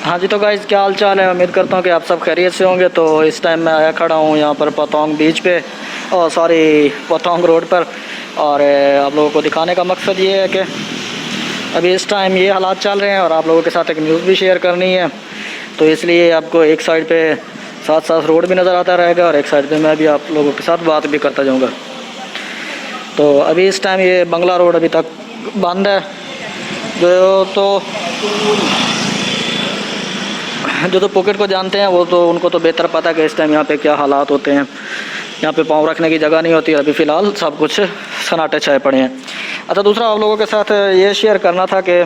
हाँ जी, तो गाइस क्या हाल चाल है। उम्मीद करता हूँ कि आप सब खैरियत से होंगे। तो इस टाइम मैं आया खड़ा हूँ यहाँ पर पतंग बीच पे और सॉरी पतंग रोड पर। और आप लोगों को दिखाने का मकसद ये है कि अभी इस टाइम ये हालात चल रहे हैं और आप लोगों के साथ एक न्यूज़ भी शेयर करनी है। तो इसलिए आपको एक साइड पे साथ साथ रोड भी नज़र आता रहेगा और एक साइड पे मैं भी आप लोगों के साथ बात भी करता जाऊँगा। तो अभी इस टाइम ये बंगला रोड अभी तक बंद है। जो तो पॉकेट को जानते हैं वो तो उनको तो बेहतर पता है कि इस टाइम यहाँ पे क्या हालात होते हैं। यहाँ पे पाँव रखने की जगह नहीं होती। अभी फ़िलहाल सब कुछ सन्नाटे छाए पड़े हैं। अच्छा, दूसरा आप लोगों के साथ ये शेयर करना था कि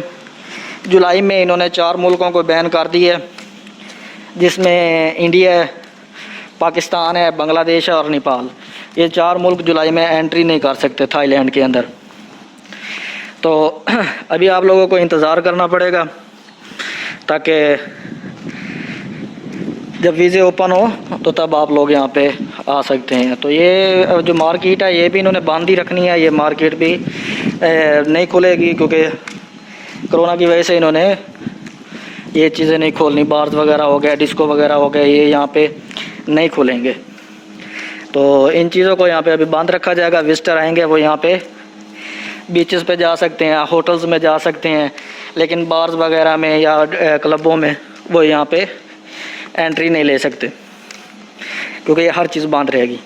जुलाई में इन्होंने 4 मुल्कों को बैन कर दी है, जिसमें इंडिया है, पाकिस्तान है, बांग्लादेश है और नेपाल। ये 4 मुल्क जुलाई में एंट्री नहीं कर सकते थाईलैंड के अंदर। तो अभी आप लोगों को इंतज़ार करना पड़ेगा ताकि जब वीज़े ओपन हो तो तब आप लोग यहाँ पे आ सकते हैं। तो ये जो मार्केट है ये भी इन्होंने बंद ही रखनी है। ये मार्केट भी नहीं खुलेगी क्योंकि कोरोना की वजह से इन्होंने ये चीज़ें नहीं खोलनी। बार्स वगैरह हो गए, डिस्को वगैरह हो गए, ये यहाँ पे नहीं खुलेंगे। तो इन चीज़ों को यहाँ पे अभी बंद रखा जाएगा। विजिटर आएंगे वो यहाँ पे बीचेस पे जा सकते हैं, होटल्स में जा सकते हैं, लेकिन बार्स वगैरह में या क्लबों में वो यहाँ पे एंट्री नहीं ले सकते क्योंकि ये हर चीज़ बंद रहेगी।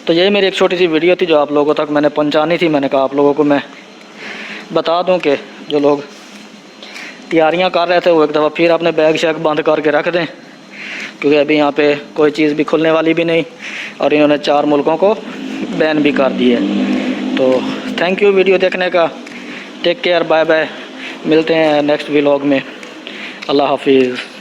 तो ये मेरी एक छोटी सी वीडियो थी जो आप लोगों तक मैंने पहुंचानी थी। मैंने कहा आप लोगों को मैं बता दूं कि जो लोग तैयारियां कर रहे थे वो एक दफ़ा फिर अपने बैग शैग बंद करके रख दें, क्योंकि अभी यहाँ पे कोई चीज़ भी खुलने वाली भी नहीं और इन्होंने 4 मुल्कों को बैन भी कर दिया है। तो थैंक यू वीडियो देखने का। Take care, bye bye. मिलते हैं नेक्स्ट व्लॉग में। अल्लाह हाफिज़।